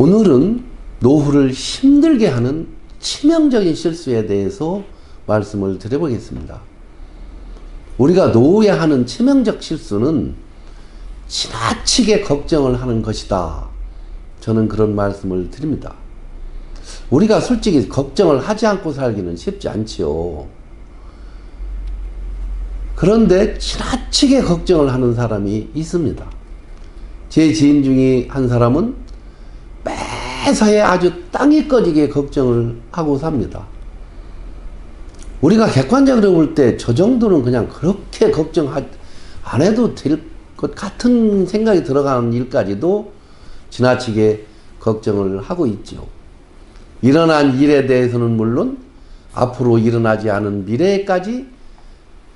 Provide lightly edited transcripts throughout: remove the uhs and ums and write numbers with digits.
오늘은 노후를 힘들게 하는 치명적인 실수에 대해서 말씀을 드려보겠습니다. 우리가 노후에 하는 치명적 실수는 지나치게 걱정을 하는 것이다. 저는 그런 말씀을 드립니다. 우리가 솔직히 걱정을 하지 않고 살기는 쉽지 않지요. 그런데 지나치게 걱정을 하는 사람이 있습니다. 제 지인 중에 한 사람은 매사에 아주 땅이 꺼지게 걱정을 하고 삽니다. 우리가 객관적으로 볼 때 저 정도는 그냥 그렇게 걱정 안 해도 될 것 같은 생각이 들어가는 일까지도 지나치게 걱정을 하고 있죠. 일어난 일에 대해서는 물론 앞으로 일어나지 않은 미래까지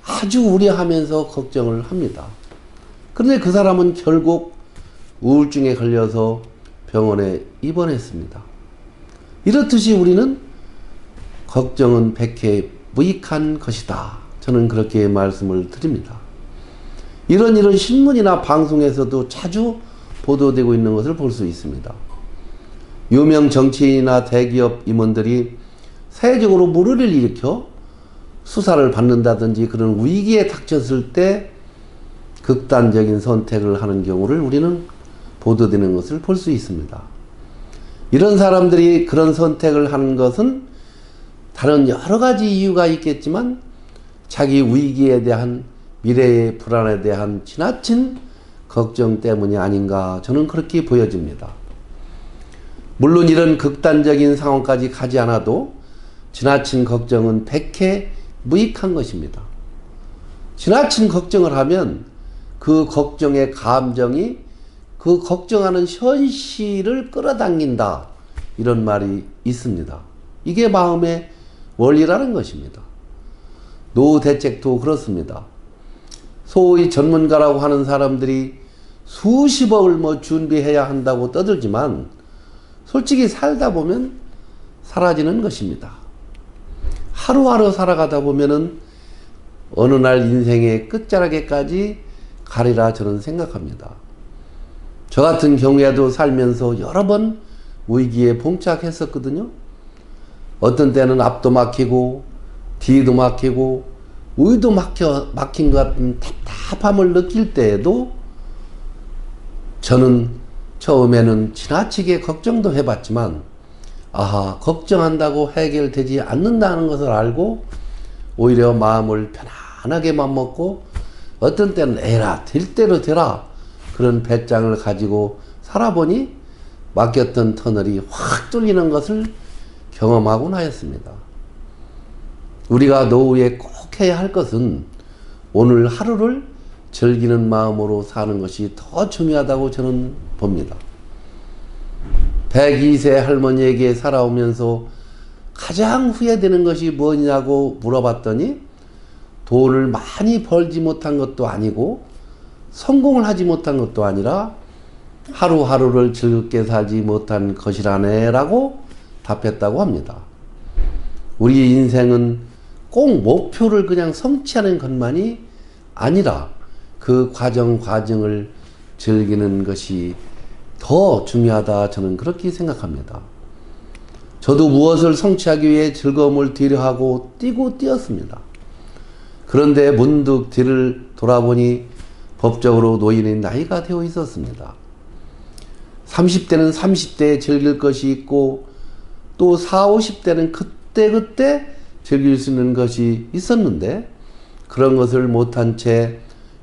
아주 우려하면서 걱정을 합니다. 그런데 그 사람은 결국 우울증에 걸려서 병원에 입원했습니다. 이렇듯이 우리는 걱정은 백해 무익한 것이다. 저는 그렇게 말씀을 드립니다. 이런 신문이나 방송에서도 자주 보도되고 있는 것을 볼 수 있습니다. 유명 정치인이나 대기업 임원들이 사회적으로 물의를 일으켜 수사를 받는다든지 그런 위기에 닥쳤을 때 극단적인 선택을 하는 경우를 우리는 보도되는 것을 볼 수 있습니다. 이런 사람들이 그런 선택을 하는 것은 다른 여러 가지 이유가 있겠지만 자기 위기에 대한 미래의 불안에 대한 지나친 걱정 때문이 아닌가 저는 그렇게 보여집니다. 물론 이런 극단적인 상황까지 가지 않아도 지나친 걱정은 백해 무익한 것입니다. 지나친 걱정을 하면 그 걱정의 감정이 그 걱정하는 현실을 끌어당긴다. 이런 말이 있습니다. 이게 마음의 원리라는 것입니다. 노후 대책도 그렇습니다. 소위 전문가라고 하는 사람들이 수십억을 준비해야 한다고 떠들지만 솔직히 살다 보면 사라지는 것입니다. 하루하루 살아가다 보면은 어느 날 인생의 끝자락에까지 가리라 저는 생각합니다. 저 같은 경우에도 살면서 여러 번 위기에 봉착했었거든요. 어떤 때는 앞도 막히고 뒤도 막히고 위도 막힌 것 같은 답답함을 느낄 때에도 저는 처음에는 지나치게 걱정도 해봤지만 걱정한다고 해결되지 않는다는 것을 알고 오히려 마음을 편안하게만 먹고 어떤 때는 에라 될 대로 되라 그런 배짱을 가지고 살아보니 막혔던 터널이 확 뚫리는 것을 경험하곤 하였습니다. 우리가 노후에 꼭 해야 할 것은 오늘 하루를 즐기는 마음으로 사는 것이 더 중요하다고 저는 봅니다. 102세 할머니에게 살아오면서 가장 후회되는 것이 뭐냐고 물어봤더니 돈을 많이 벌지 못한 것도 아니고 성공을 하지 못한 것도 아니라 하루하루를 즐겁게 살지 못한 것이라네 라고 답했다고 합니다. 우리 인생은 꼭 목표를 그냥 성취하는 것만이 아니라 그 과정을 즐기는 것이 더 중요하다 저는 그렇게 생각합니다. 저도 무엇을 성취하기 위해 즐거움을 뒤로하고 뛰었습니다. 그런데 문득 뒤를 돌아보니 법적으로 노인의 나이가 되어 있었습니다. 30대는 30대에 즐길 것이 있고 또 40, 50대는 그때 즐길 수 있는 것이 있었는데 그런 것을 못한 채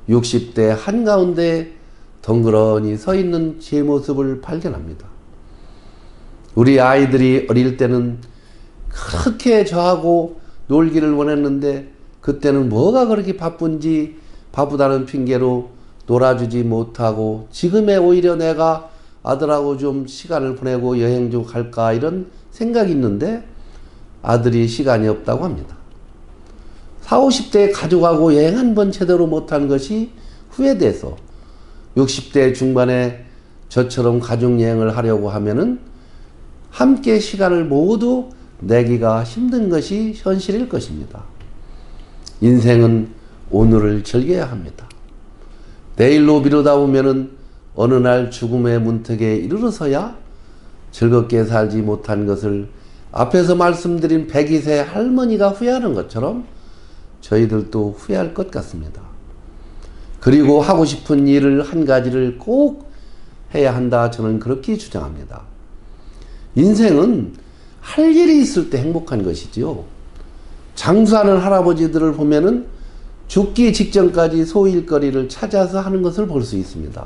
60대 한가운데 덩그러니 서 있는 제 모습을 발견합니다. 우리 아이들이 어릴 때는 그렇게 저하고 놀기를 원했는데 그때는 뭐가 그렇게 바쁜지 바쁘다는 핑계로 놀아주지 못하고 지금에 오히려 내가 아들하고 좀 시간을 보내고 여행 좀 갈까 이런 생각이 있는데 아들이 시간이 없다고 합니다. 40, 50대에 가족하고 여행 한 번 제대로 못한 것이 후회돼서 60대 중반에 저처럼 가족여행을 하려고 하면은 함께 시간을 모두 내기가 힘든 것이 현실일 것입니다. 인생은 오늘을 즐겨야 합니다. 내일로 미루다 보면은 어느 날 죽음의 문턱에 이르러서야 즐겁게 살지 못한 것을 앞에서 말씀드린 102세 할머니가 후회하는 것처럼 저희들도 후회할 것 같습니다. 그리고 하고 싶은 일을 한 가지를 꼭 해야 한다, 저는 그렇게 주장합니다. 인생은 할 일이 있을 때 행복한 것이지요. 장수하는 할아버지들을 보면은 죽기 직전까지 소일거리를 찾아서 하는 것을 볼 수 있습니다.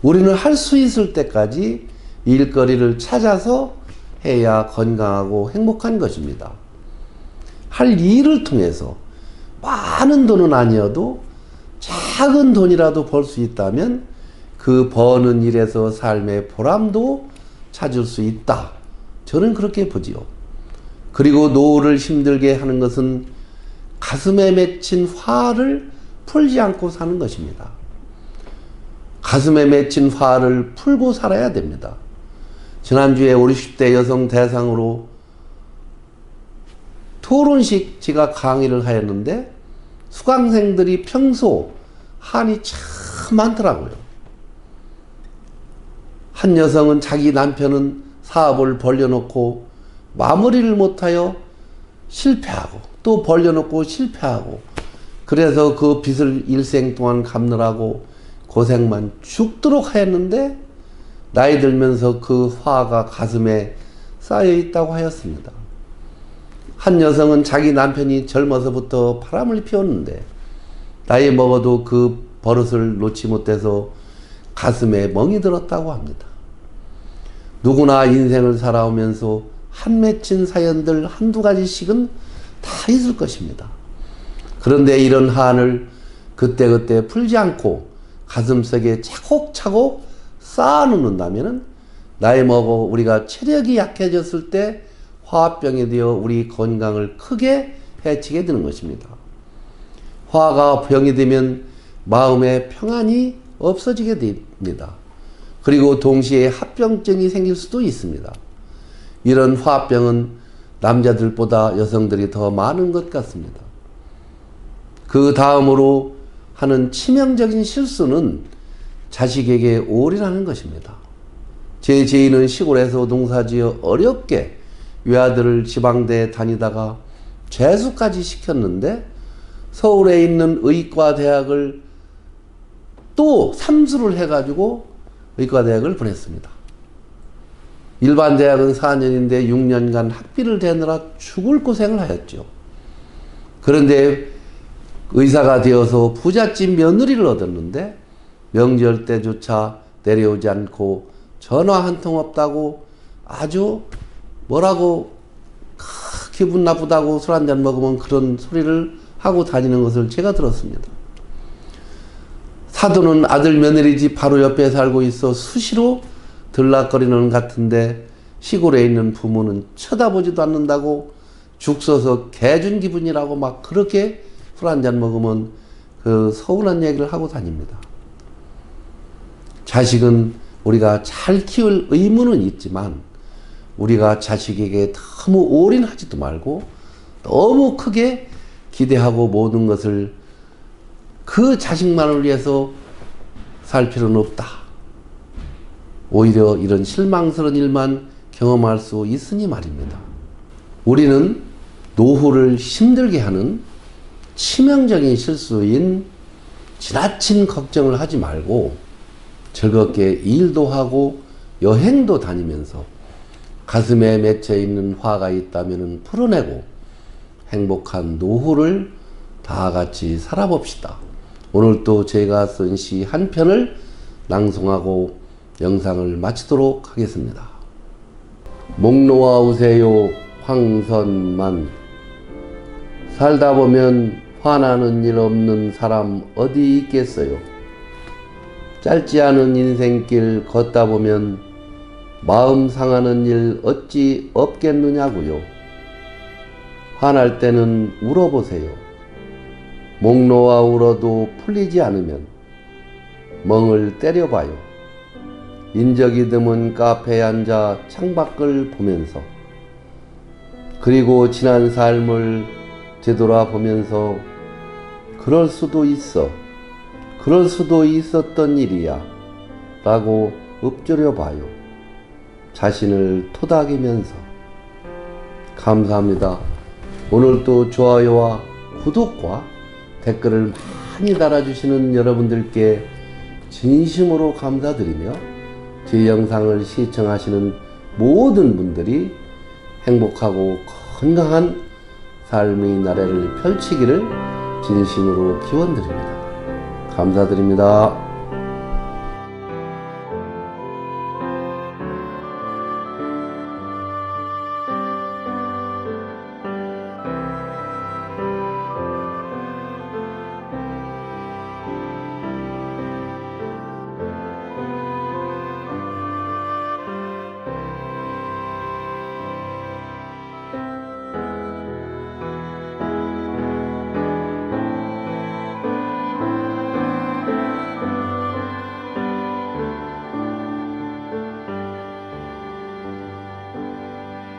우리는 할 수 있을 때까지 일거리를 찾아서 해야 건강하고 행복한 것입니다. 할 일을 통해서 많은 돈은 아니어도 작은 돈이라도 벌 수 있다면 그 버는 일에서 삶의 보람도 찾을 수 있다. 저는 그렇게 보지요. 그리고 노후를 힘들게 하는 것은 가슴에 맺힌 화를 풀지 않고 사는 것입니다. 가슴에 맺힌 화를 풀고 살아야 됩니다. 지난주에 50대 여성 대상으로 토론식 제가 강의를 하였는데 수강생들이 평소 한이 참 많더라고요. 한 여성은 자기 남편은 사업을 벌려놓고 마무리를 못하여 실패하고 또 벌려놓고 실패하고 그래서 그 빚을 일생 동안 갚느라고 고생만 죽도록 하였는데 나이 들면서 그 화가 가슴에 쌓여 있다고 하였습니다. 한 여성은 자기 남편이 젊어서부터 바람을 피웠는데 나이 먹어도 그 버릇을 놓지 못해서 가슴에 멍이 들었다고 합니다. 누구나 인생을 살아오면서 한 맺힌 사연들 한두 가지씩은 다 있을 것입니다. 그런데 이런 한을 그때그때 풀지 않고 가슴속에 차곡차곡 쌓아놓는다면 나이 먹어 우리가 체력이 약해졌을 때 화병이 되어 우리 건강을 크게 해치게 되는 것입니다. 화가 병이 되면 마음의 평안이 없어지게 됩니다. 그리고 동시에 합병증이 생길 수도 있습니다. 이런 화병은 남자들보다 여성들이 더 많은 것 같습니다. 그 다음으로 하는 치명적인 실수는 자식에게 올인하는 것입니다. 제 지인은 시골에서 농사지어 어렵게 외아들을 지방대에 다니다가 재수까지 시켰는데 서울에 있는 의과대학을 또 삼수를 해가지고 의과대학을 보냈습니다. 일반 대학은 4년인데 6년간 학비를 대느라 죽을 고생을 하였죠. 그런데 의사가 되어서 부잣집 며느리를 얻었는데 명절 때조차 내려오지 않고 전화 한 통 없다고 아주 뭐라고 기분 나쁘다고 술 한잔 먹으면 그런 소리를 하고 다니는 것을 제가 들었습니다. 사돈은 아들 며느리 집 바로 옆에 살고 있어 수시로 들락거리는 같은데 시골에 있는 부모는 쳐다보지도 않는다고 죽 써서 개준 기분이라고 막 그렇게 술 한잔 먹으면 그 서운한 얘기를 하고 다닙니다. 자식은 우리가 잘 키울 의무는 있지만 우리가 자식에게 너무 올인하지도 말고 너무 크게 기대하고 모든 것을 그 자식만을 위해서 살 필요는 없다. 오히려 이런 실망스러운 일만 경험할 수 있으니 말입니다. 우리는 노후를 힘들게 하는 치명적인 실수인 지나친 걱정을 하지 말고 즐겁게 일도 하고 여행도 다니면서 가슴에 맺혀 있는 화가 있다면 풀어내고 행복한 노후를 다 같이 살아봅시다. 오늘 또 제가 쓴 시 한 편을 낭송하고 영상을 마치도록 하겠습니다. 목 놓아 우세요 황선만. 살다 보면 화나는 일 없는 사람 어디 있겠어요. 짧지 않은 인생길 걷다 보면 마음 상하는 일 어찌 없겠느냐고요. 화날 때는 울어보세요. 목 놓아 울어도 풀리지 않으면 멍을 때려봐요. 인적이 드문 카페에 앉아 창밖을 보면서 그리고 지난 삶을 되돌아보면서 그럴 수도 있어. 그럴 수도 있었던 일이야. 라고 읊조려 봐요. 자신을 토닥이면서 감사합니다. 오늘 또 좋아요와 구독과 댓글을 많이 달아주시는 여러분들께 진심으로 감사드리며 제 영상을 시청하시는 모든 분들이 행복하고 건강한 삶의 나래를 펼치기를 진심으로 기원드립니다. 감사드립니다.